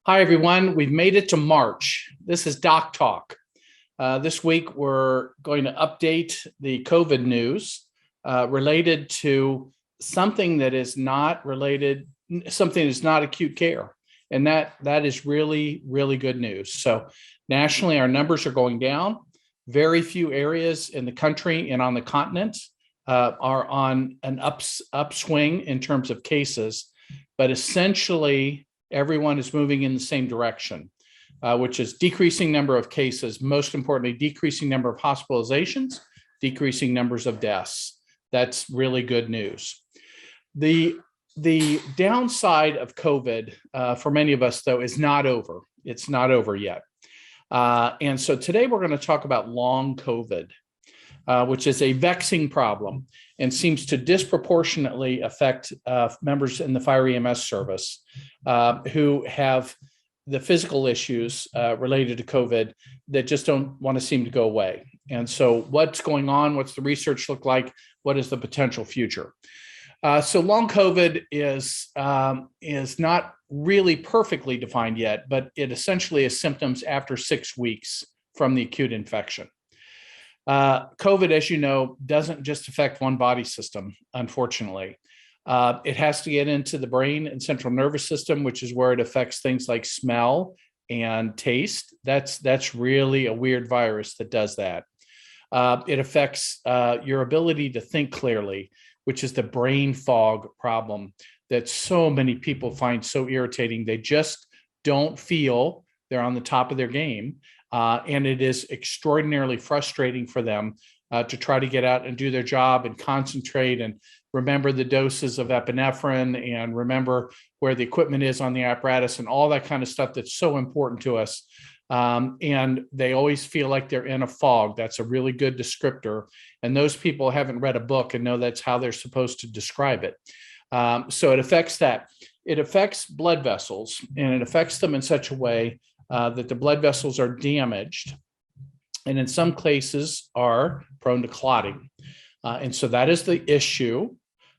Hi, everyone. We've made it to March. This is DocTalk. This week, we're going to update the COVID news related to something that is not related, something that's not acute care. And that is really, really good news. So nationally, our numbers are going down. Very few areas in the country and on the continent are on an upswing in terms of cases, but essentially, everyone is moving in the same direction, which is decreasing number of cases, most importantly, decreasing number of hospitalizations, decreasing numbers of deaths. That's really good news. The downside of COVID for many of us, though, is not over. It's not over yet. And so today we're going to talk about long COVID, which is a vexing problem and seems to disproportionately affect members in the fire EMS service who have the physical issues related to COVID that just don't want to seem to go away. And so what's going on? What's the research look like? What is the potential future? So long COVID is not really perfectly defined yet, but it essentially is symptoms after 6 weeks from the acute infection. COVID, as you know, doesn't just affect one body system, unfortunately. It has to get into the brain and central nervous system, which is where it affects things like smell and taste. That's really a weird virus that does that. It affects your ability to think clearly, which is the brain fog problem that so many people find so irritating. They just don't feel they're on the top of their game. And it is extraordinarily frustrating for them to try to get out and do their job and concentrate and remember the doses of epinephrine and remember where the equipment is on the apparatus and all that kind of stuff that's so important to us. And they always feel like they're in a fog. That's a really good descriptor. And those people haven't read a book and know that's how they're supposed to describe it. So it affects that. It affects blood vessels, and it affects them in such a way that the blood vessels are damaged and in some cases are prone to clotting. And so that is the issue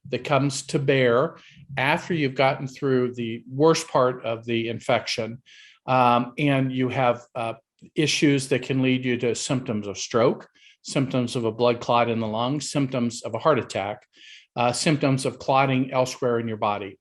that comes to bear after you've gotten through the worst part of the infection. And you have issues that can lead you to symptoms of stroke, symptoms of a blood clot in the lungs, symptoms of a heart attack, symptoms of clotting elsewhere in your body.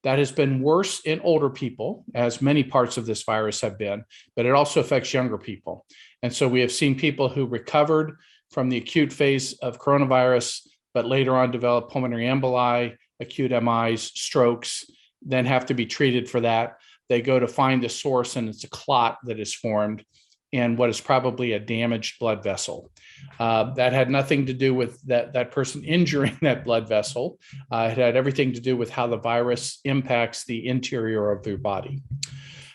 That has been worse in older people, as many parts of this virus have been, but it also affects younger people. And so we have seen people who recovered from the acute phase of coronavirus, but later on develop pulmonary emboli, acute MIs, strokes, then have to be treated for that. They go to find the source, and it's a clot that is formed in what is probably a damaged blood vessel. That had nothing to do with that person injuring that blood vessel. It had everything to do with how the virus impacts the interior of your body.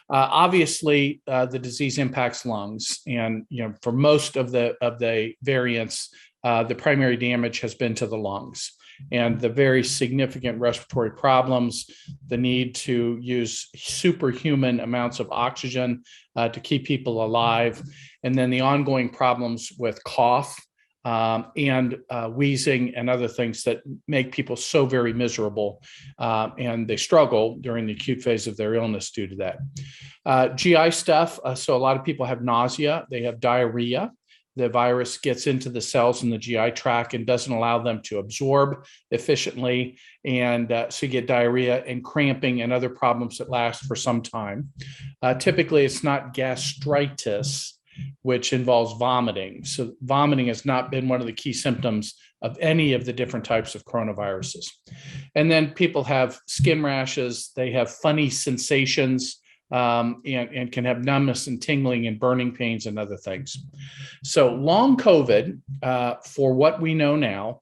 Obviously, the disease impacts lungs, and for most of the variants, the primary damage has been to the lungs. And the very significant respiratory problems, the need to use superhuman amounts of oxygen to keep people alive, and then the ongoing problems with cough and wheezing and other things that make people so very miserable, and they struggle during the acute phase of their illness due to that. GI stuff, so a lot of people have nausea, they have diarrhea. The virus gets into the cells in the GI tract and doesn't allow them to absorb efficiently. And so you get diarrhea and cramping and other problems that last for some time. Typically, it's not gastritis, which involves vomiting. So vomiting has not been one of the key symptoms of any of the different types of coronaviruses. And then people have skin rashes. They have funny sensations. And can have numbness and tingling and burning pains and other things. So long COVID, for what we know now,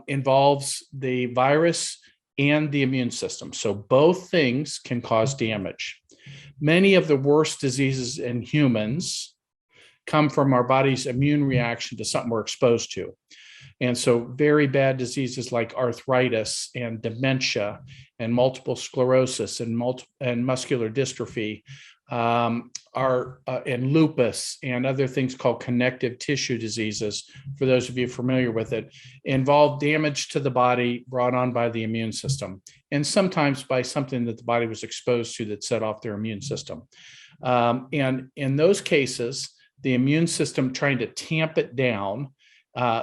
involves the virus and the immune system. So both things can cause damage. Many of the worst diseases in humans come from our body's immune reaction to something we're exposed to. And so very bad diseases like arthritis and dementia and multiple sclerosis and muscular dystrophy and lupus and other things called connective tissue diseases, for those of you familiar with it, involve damage to the body brought on by the immune system, and sometimes by something that the body was exposed to that set off their immune system. And in those cases, the immune system trying to tamp it down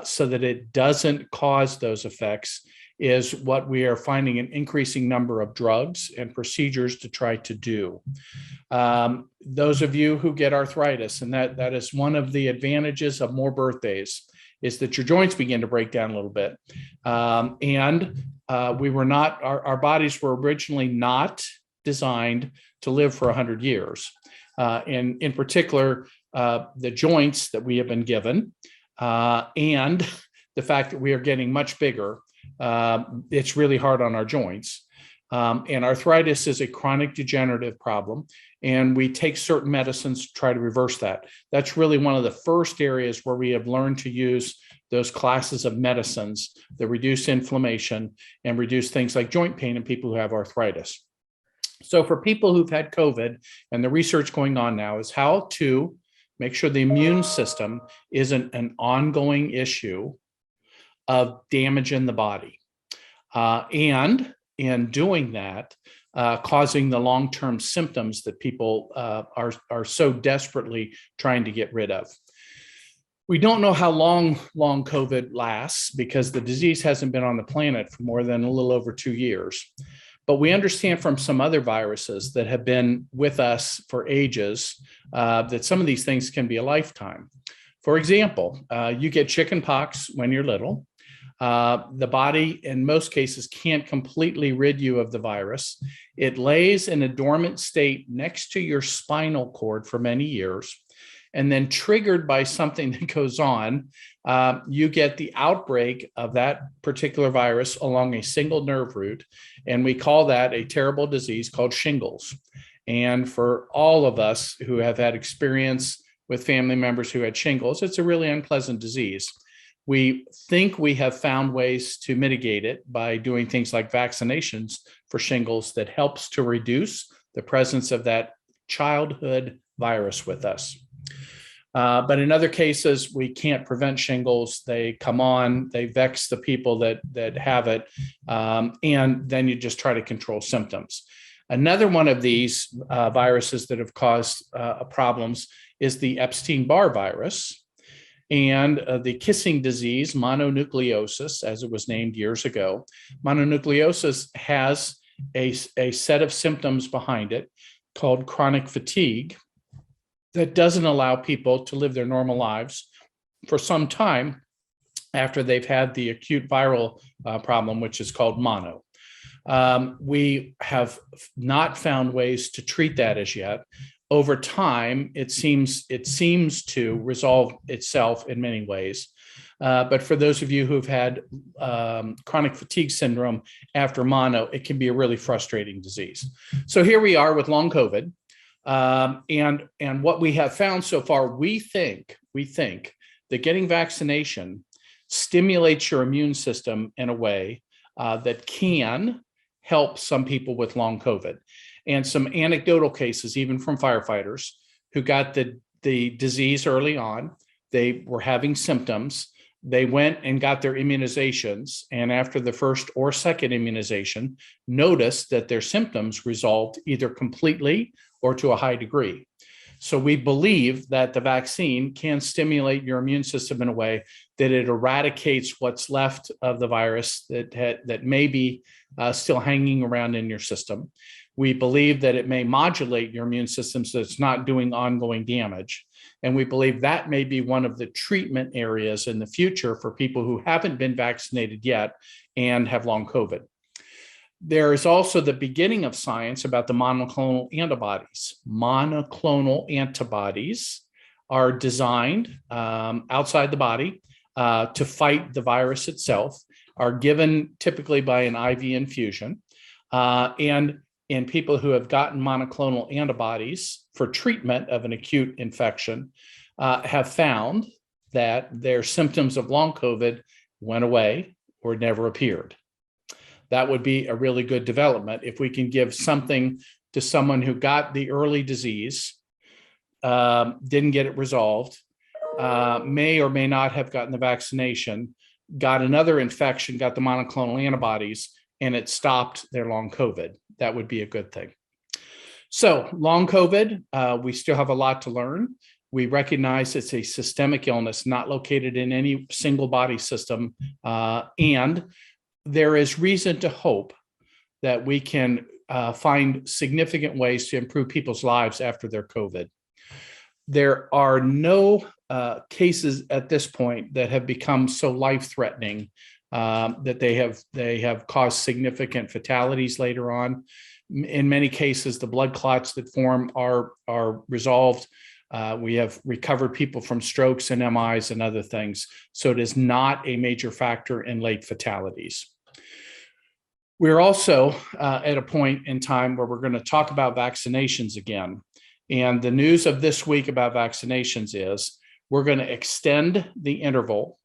so that it doesn't cause those effects is what we are finding an increasing number of drugs and procedures to try to do. Those of you who get arthritis, and that is one of the advantages of more birthdays, is that your joints begin to break down a little bit. Our bodies were originally not designed to live for 100 years. And in particular, the joints that we have been given and the fact that we are getting much bigger, it's really hard on our joints. And arthritis is a chronic degenerative problem, and we take certain medicines to try to reverse that. That's really one of the first areas where we have learned to use those classes of medicines that reduce inflammation and reduce things like joint pain in people who have arthritis. So for people who've had COVID, and the research going on now is how to make sure the immune system isn't an ongoing issue of damage in the body. And in doing that, causing the long-term symptoms that people are so desperately trying to get rid of. We don't know how long COVID lasts because the disease hasn't been on the planet for more than a little over 2 years. But we understand from some other viruses that have been with us for ages that some of these things can be a lifetime. For example, you get chicken pox when you're little. The body, in most cases, can't completely rid you of the virus. It lays in a dormant state next to your spinal cord for many years. And then triggered by something that goes on, you get the outbreak of that particular virus along a single nerve root. And we call that a terrible disease called shingles. And for all of us who have had experience with family members who had shingles, it's a really unpleasant disease. We think we have found ways to mitigate it by doing things like vaccinations for shingles that helps to reduce the presence of that childhood virus with us. But in other cases, we can't prevent shingles. They come on, they vex the people that have it, and then you just try to control symptoms. Another one of these viruses that have caused problems is the Epstein-Barr virus and the kissing disease, mononucleosis, as it was named years ago. Mononucleosis has a set of symptoms behind it called chronic fatigue that doesn't allow people to live their normal lives for some time after they've had the acute viral problem, which is called mono. We have not found ways to treat that as yet. Over time, it seems to resolve itself in many ways. But for those of you who've had chronic fatigue syndrome after mono, it can be a really frustrating disease. So here we are with long COVID. And what we have found so far, we think that getting vaccination stimulates your immune system in a way that can help some people with long COVID. And some anecdotal cases, even from firefighters who got the disease early on, they were having symptoms. They went and got their immunizations, and after the first or second immunization, noticed that their symptoms resolved either completely or to a high degree. So we believe that the vaccine can stimulate your immune system in a way that it eradicates what's left of the virus that may be still hanging around in your system. We believe that it may modulate your immune system so it's not doing ongoing damage. And we believe that may be one of the treatment areas in the future for people who haven't been vaccinated yet and have long COVID. There is also the beginning of science about the monoclonal antibodies. Monoclonal antibodies are designed outside the body to fight the virus itself, are given typically by an IV infusion. And in people who have gotten monoclonal antibodies for treatment of an acute infection, have found that their symptoms of long COVID went away or never appeared. That would be a really good development if we can give something to someone who got the early disease, didn't get it resolved, may or may not have gotten the vaccination, got another infection, got the monoclonal antibodies, and it stopped their long COVID. That would be a good thing. So long COVID, we still have a lot to learn. We recognize it's a systemic illness, not located in any single body system. And there is reason to hope that we can find significant ways to improve people's lives after their COVID. There are no cases at this point that have become so life-threatening that they have caused significant fatalities later on. In many cases, the blood clots that form are resolved. We have recovered people from strokes and MIs and other things. So it is not a major factor in late fatalities. We're also at a point in time where we're going to talk about vaccinations again. And the news of this week about vaccinations is we're going to extend the interval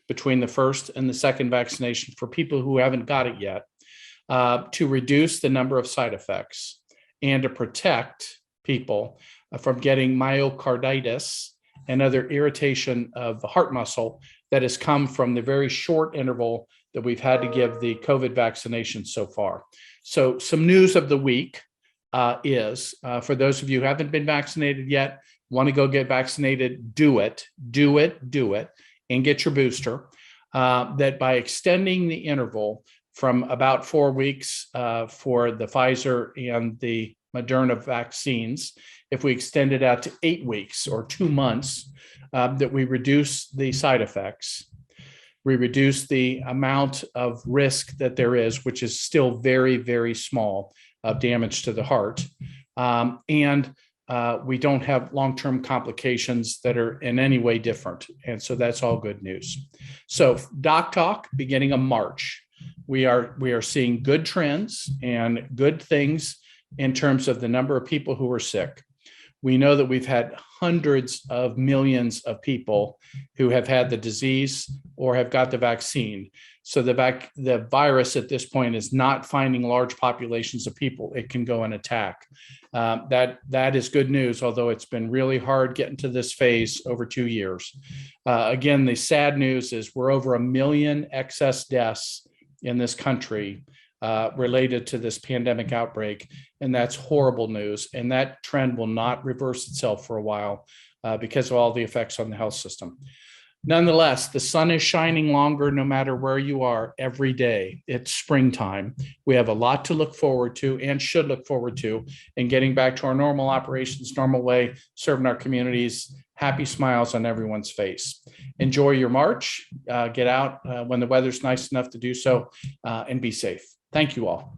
between the first and the second vaccination for people who haven't got it yet, to reduce the number of side effects and to protect people from getting myocarditis and other irritation of the heart muscle that has come from the very short interval that we've had to give the COVID vaccination so far. So some news of the week is for those of you who haven't been vaccinated yet, want to go get vaccinated, do it, and get your booster. That by extending the interval from about 4 weeks for the Pfizer and the Moderna vaccines, if we extend it out to 8 weeks or 2 months, that we reduce the side effects, we reduce the amount of risk that there is, which is still very, very small, of damage to the heart. And we don't have long-term complications that are in any way different. And so that's all good news. So DocTalk, beginning of March, we are seeing good trends and good things in terms of the number of people who are sick. We know that we've had hundreds of millions of people who have had the disease or have got the vaccine. So the virus at this point is not finding large populations of people it can go and attack. That is good news, although it's been really hard getting to this phase over 2 years. Again, the sad news is we're over 1 million excess deaths in this country related to this pandemic outbreak. And that's horrible news. And that trend will not reverse itself for a while because of all the effects on the health system. Nonetheless, the sun is shining longer no matter where you are every day. It's springtime. We have a lot to look forward to and should look forward to in getting back to our normal operations, normal way, serving our communities, happy smiles on everyone's face. Enjoy your March. Get out when the weather's nice enough to do so, and be safe. Thank you all.